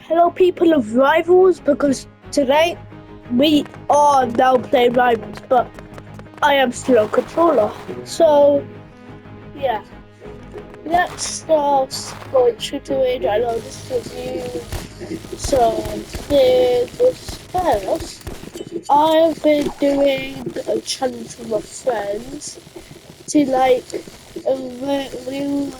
Hello, people of Rivals, because today we are now playing Rivals, but I am still a controller. So, yeah, let's start going to it. I know this is you. So, this first, I've been doing a challenge with my friends to we were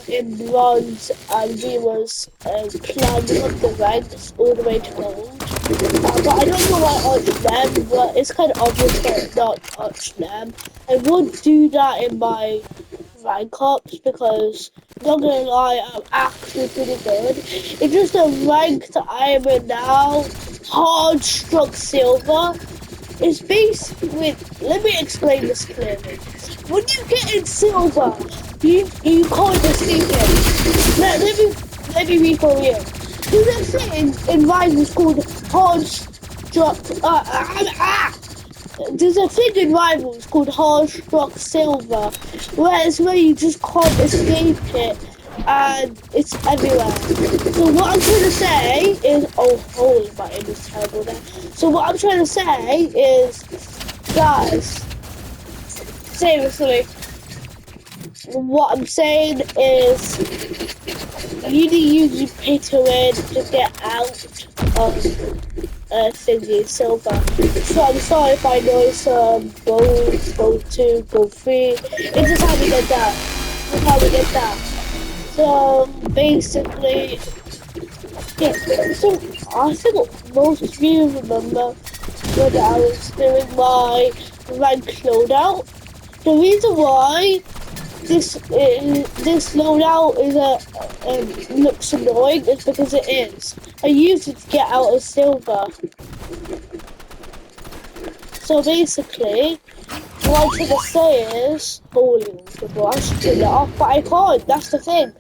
in bronze and we was climbing up the ranks all the way to gold. But I don't know why I arched them, but it's kind of obvious that not arch them. I would do that in my rank ups because not gonna lie, I'm actually pretty good. It's just the rank that I am in now, hard struck silver. It's basically, let me explain this clearly. When you get in silver, you can't deceive it. Let me be for real. There's a thing in Rivals called hard struck. There's a thing in Rivals called hard struck silver, where it's where you just can't escape it, and it's everywhere. So what I'm trying to say is, oh, holy, my aim is terrible there. So what I'm trying to say is, guys, seriously, what I'm saying is, you need to use your pay to win to get out of thingy silver. So I'm sorry if I know some gold 2, gold 3. It's just how we get that. It's how we get that. So basically, yeah. So I think most of you remember when I was doing my rank loadout. The reason why this loadout is looks annoying is because it is. I used it to get out of silver. So basically, what I'm trying to say is, holy bro, I should turn that off, but I can't. That's the thing.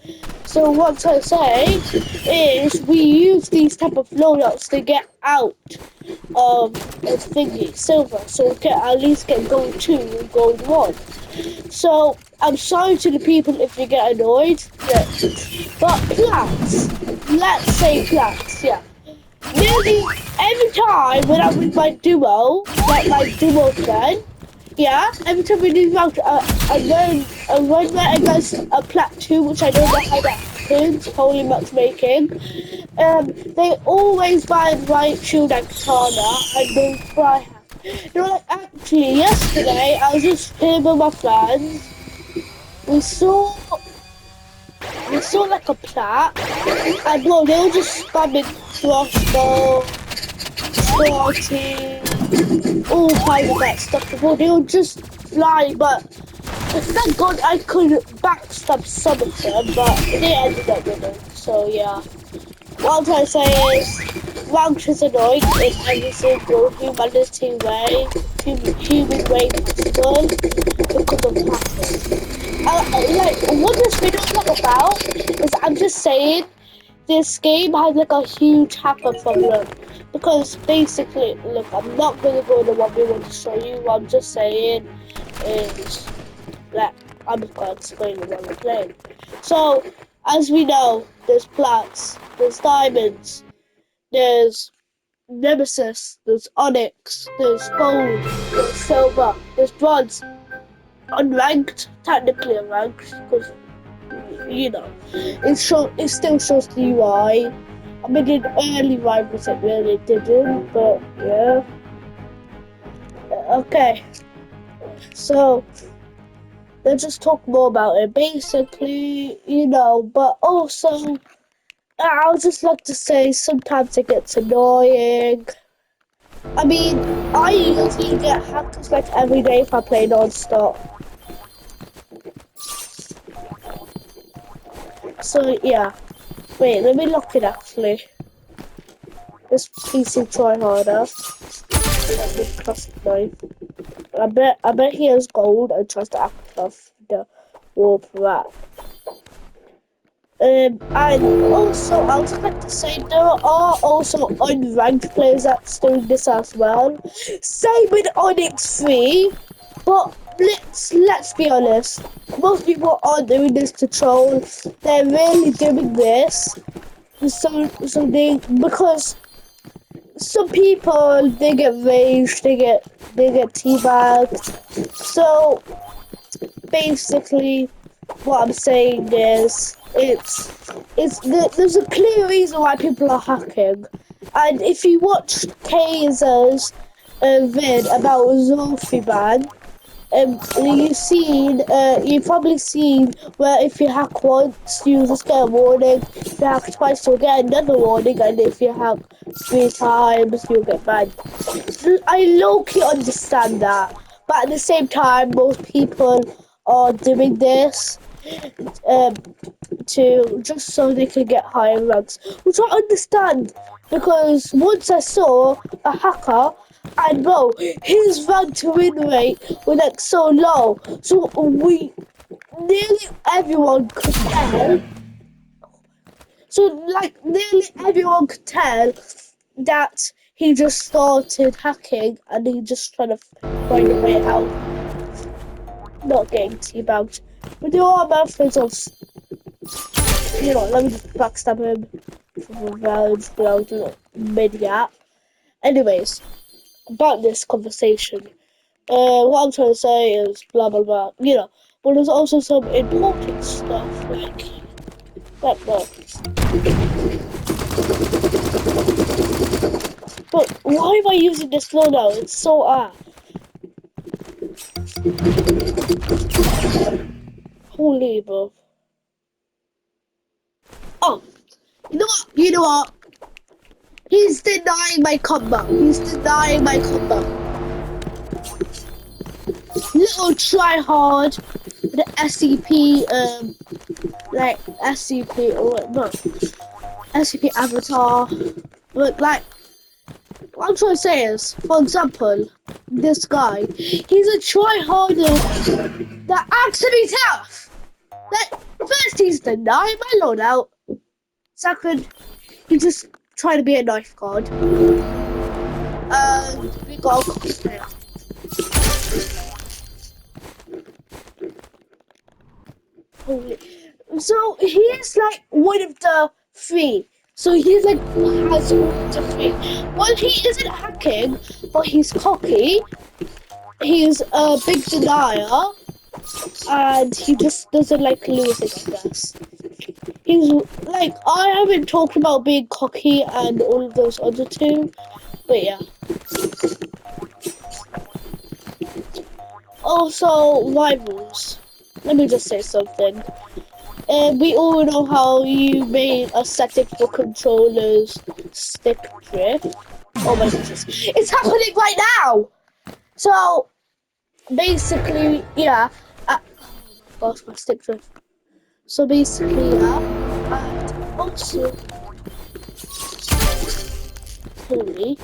So what I'm trying to say is, we use these type of loadouts to get out of thingy silver, so we can at least get gold 2 and gold 1. So I'm sorry to the people if you get annoyed, yeah. But plants, let's say plants, yeah. Nearly every time when I'm with my duo, like my duo friend, yeah, every time we do round, I run right against a plateau, which I don't know how that happens, holy matchmaking. They always buy right shield and katana, and they fly. They're like, actually, yesterday I was just here with my friends. We saw, we saw like a plat, and bro, they were just spamming crossbow, starting, all kinds of that stuff before. They would just fly, but thank God I could backstab some of them, but they ended up winning. So yeah, what I'm trying to say is, rank is annoying in every single humanity way, human way possible because of hackers. Like what this video is not about is, I'm just saying this game has like a huge hacker problem because basically, look, I'm not gonna go into what we want to show you. What I'm just saying is that I'm just gonna explain what we're playing. So, as we know, there's plats, there's diamonds, there's nemesis, there's onyx, there's gold, there's silver, there's bronze, unranked, technically unranked, because you know, it still shows the UI. I mean, in early rivals it really didn't, but yeah. Okay, so let's just talk more about it. Basically, but also, I would just like to say sometimes it gets annoying. I mean, I usually get hackers like every day if I play non-stop. So yeah, wait, let me lock it actually. This PC try harder. Let me custom knife. I bet he has gold and tries to act tough the warp rat. And also, I would like to say there are also unranked players that's doing this as well. Same with Onyx 3, but let's be honest. Most people aren't doing this to troll. They're really doing this So they, because some people, they get raged, they get teabagged. So basically, what I'm saying is, there's a clear reason why people are hacking, and if you watched Kaiser's vid about Zulfiban, you've probably seen where if you hack once, you just get a warning. If you hack twice, you'll get another warning, and if you hack 3 times, you'll get banned. I low-key understand that, but at the same time, most people are doing this um, to just so they can get higher ranks, which I understand, because once I saw a hacker, and bro, his rank to win rate was like so low, so we nearly everyone could tell. So like nearly everyone could tell that he just started hacking and he just trying to find a way out, not getting teabagged. But there are methods of, let me just backstab him for rounds without mid-gap. Anyways, about this conversation, what I'm trying to say is blah blah blah, but there's also some important stuff like this. But why am I using this loadout? It's so holy bro. Oh, you know what? He's denying my combo. Little try hard. The SCP, like SCP or no, SCP avatar. But like, what I'm trying to say is, for example, this guy, he's a try harder that actually tough. Like, first he's denying my loadout. Second, he just trying to be a knife guard. We got a cosplayer. Holy. So he's like one of the three. So he's like has one of the three. Well, he isn't hacking, but he's cocky. He's a big denier, and he just doesn't like losing, I guess. He's like, I haven't talked about being cocky and all of those other two, but yeah. Also, rivals. Let me just say something. We all know how you made a setting for controllers stick drift. Oh my goodness. It's happening right now! So, basically, yeah. Lost my stick drift. So basically, yeah. And also, holy.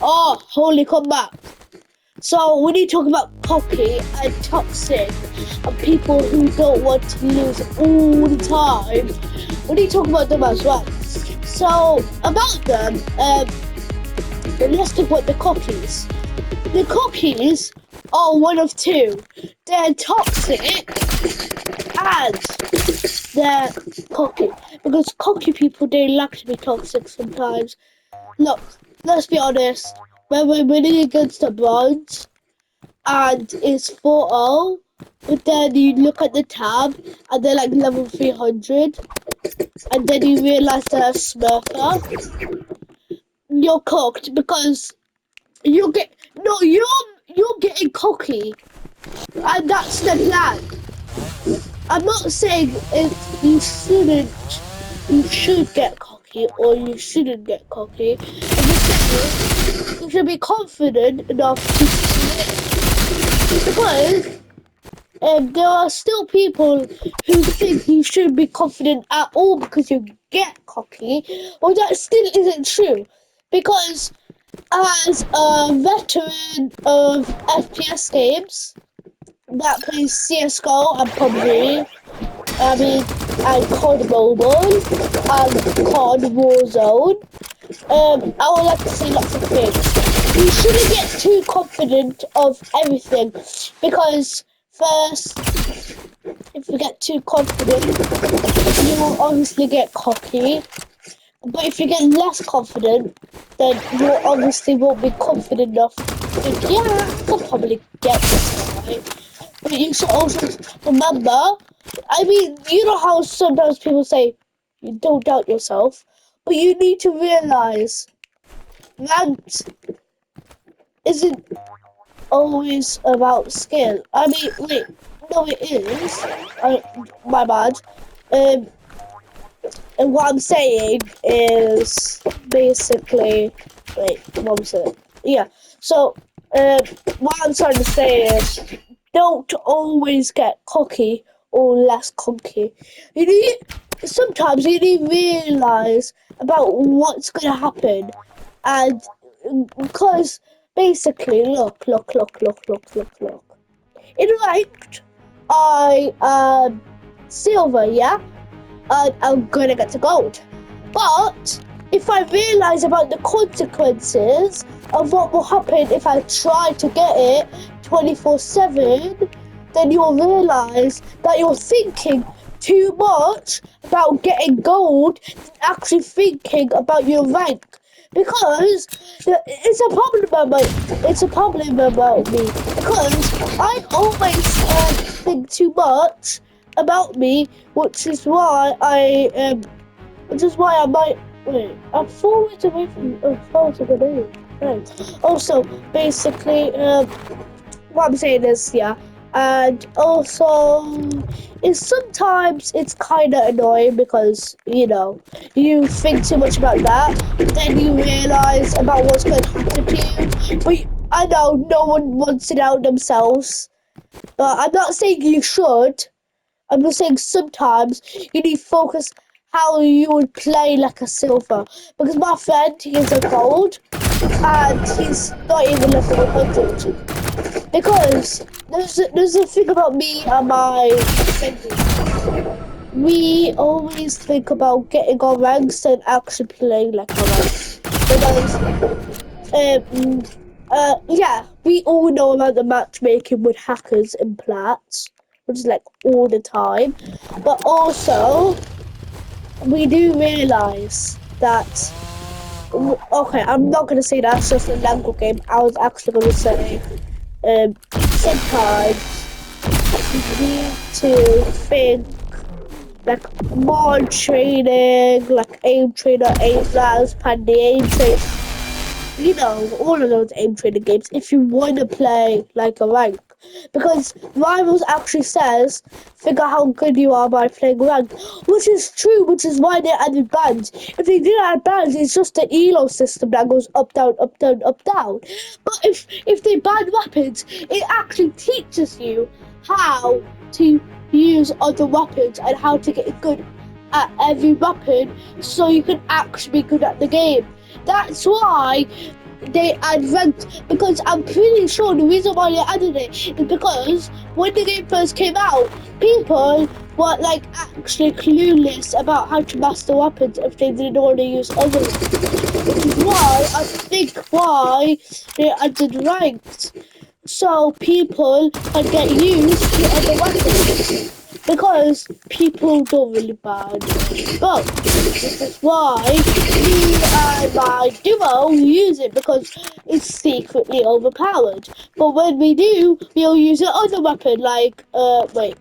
Oh, holy comeback. So when you talk about cocky and toxic and people who don't want to lose all the time, what do you talk about them as well? So about them, let's talk about the cockies. The cockies are one of two. They're toxic and they're cocky. Because cocky people, they like to be toxic sometimes. Look, let's be honest. When we're winning against the Browns and it's 4-0, but then you look at the tab and they're like level 300, and then you realize they're a smurfer, you're cooked because you're getting cocky, and that's the plan. I'm not saying you should get cocky or you shouldn't get cocky. I'm just saying you should be confident enough to submit. Because there are still people who think you shouldn't be confident at all because you get cocky, or that still isn't true. Because as a veteran of FPS games that plays CSGO and PUBG, I mean, and COD Mobile and COD Warzone, I would like to say lots of things. You shouldn't get too confident of everything because first, if you get too confident, you will obviously get cocky. But if you get less confident, then you obviously won't be confident enough to think, yeah, I can probably get this right. But you should also remember, I mean, you know how sometimes people say, you don't doubt yourself, but you need to realize that isn't always about skill. I mean, wait, no, it is. My bad. Um, and what I'm saying is basically, wait, what was it? Yeah. So, what I'm trying to say is, don't always get cocky or less cocky. You need sometimes you need to realize about what's gonna happen, and because basically, look. In ranked, I silver, yeah. I'm gonna get to gold. But if I realize about the consequences of what will happen if I try to get it 24/7, then you'll realize that you're thinking too much about getting gold than actually thinking about your rank. Because it's a problem about me because I always think too much about me, which is why I might wait. I'm 4 minutes away from far to the name. Right. Also, basically, what I'm saying is, yeah, and also, sometimes it's kind of annoying because you think too much about that, then you realize about what's going to happen to you. But I know no one wants it out themselves. But I'm not saying you should. I'm just saying sometimes you need to focus how you would play like a silver. Because my friend, he's a gold, and he's not even level 100. Because there's a thing about me and my friend. We always think about getting our ranks and actually playing like our ranks. Because yeah, we all know about the matchmaking with hackers and plats, which is like all the time. But also, we do realize that. Okay, I'm not gonna say that's just a Lego game. I was actually gonna say, sometimes you need to think like mod training, like aim trainer, aim labs, pandy aim trainer, all of those aim training games if you want to play like a rank. Because Rivals actually says, figure how good you are by playing rank, which is true, which is why they added bans. If they didn't add bans, it's just the elo system that goes up, down, up, down, up, down. But if they ban weapons, it actually teaches you how to use other weapons and how to get good at every weapon so you can actually be good at the game. That's why they add ranked, because I'm pretty sure the reason why they added it is because when the game first came out, people were like actually clueless about how to master weapons if they didn't want to use others. Which is why I think why they added ranked. So people can get used to other weapons because people don't really ban. But this is why me and my duo use it because it's secretly overpowered. But when we do, we'll use another weapon like wait,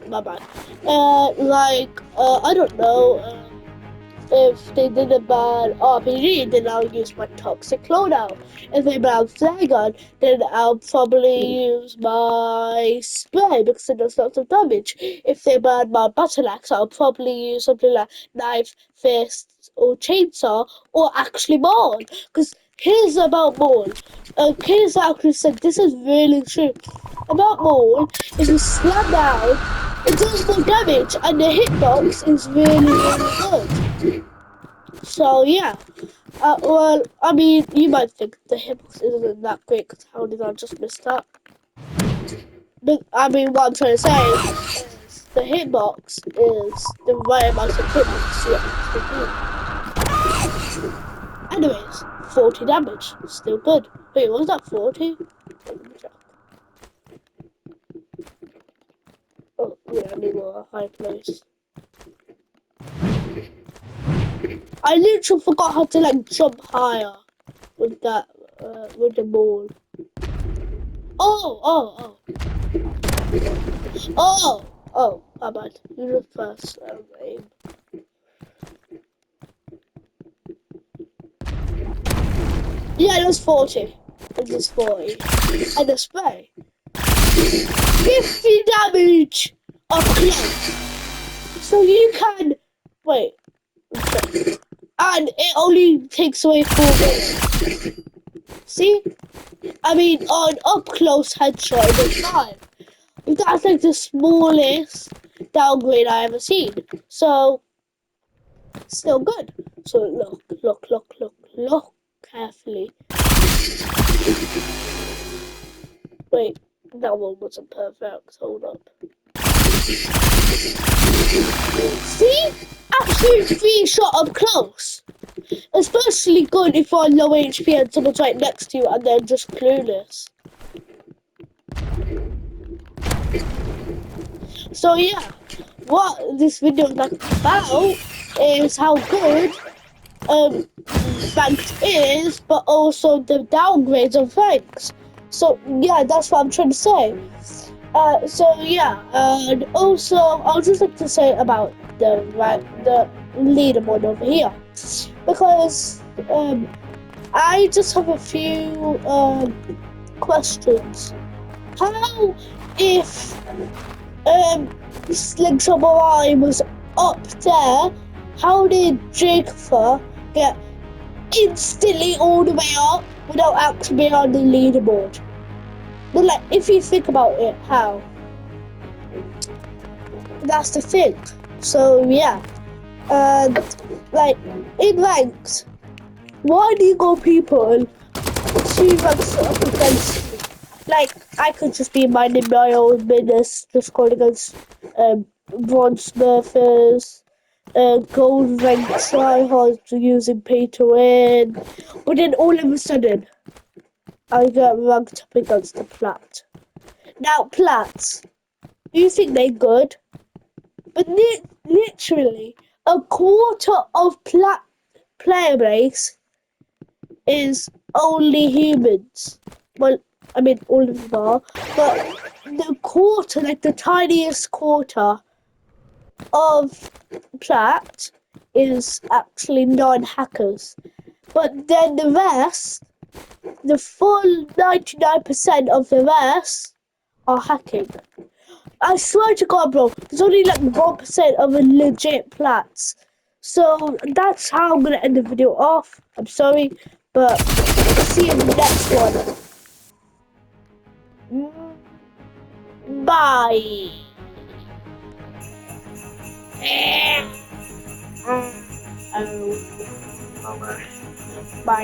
my bad. I don't know. If they didn't ban RPG, then I'll use my Toxic Loadout. If they ban Flare Gun, then I'll probably use my Spray because it does lots of damage. If they ban my Battle Axe, I'll probably use something like Knife, Fist, or Chainsaw, or actually Maul. Because here's about Maul. Here's actually said this is really true. About Maul, if you slam down, it does more damage, and the hitbox is really, really good. So yeah, Well, I mean, you might think the hitbox isn't that great because how did I just miss that? But, I mean, what I'm trying to say is the hitbox is the right amount of hitbox you actually do. Anyways, 40 damage. Still good. Wait, was that 40? Let me check. Oh, yeah, I need a high place. I literally forgot how to like jump higher with that, with the ball. My bad. You just first aim. Yeah, it was 40. It was 40. And the spray. 50 damage up close. So you can wait. Okay. And it only takes away 4 minutes. See? I mean, on up close headshot, it's 5. That's like the smallest downgrade I ever seen. So, still good. So look carefully. Wait, that one wasn't perfect. Hold up. See? Absolute free shot up close. Especially good if you're on low HP and someone's right next to you and they're just clueless. So yeah, what this video is like about is how good ranked is, but also the downgrades of ranks. So yeah, that's what I'm trying to say. So yeah, and also I would just like to say about the leaderboard over here, because I just have a few questions. How if Slingshot Morai was up there, how did Jacob get instantly all the way up without actually being on the leaderboard? But like, if you think about it, how? That's the thing. So yeah, and like in ranks, why do you go people 2 ranks up against me? Like I could just be minding my own business, just going against bronze smurfers, gold rank tryhards using pay to win, but then all of a sudden I get ranked up against the plat. Now plats, do you think they're good? But literally, a quarter of player base is only humans. Well, I mean, all of them are, but the quarter, like the tiniest quarter of plat is actually non-hackers. But then the rest, the full 99% of the rest are hacking. I swear to God, bro, there's only like 1% of a legit plats. So that's how I'm gonna end the video off. I'm sorry, but see you in the next one. Bye. Bye.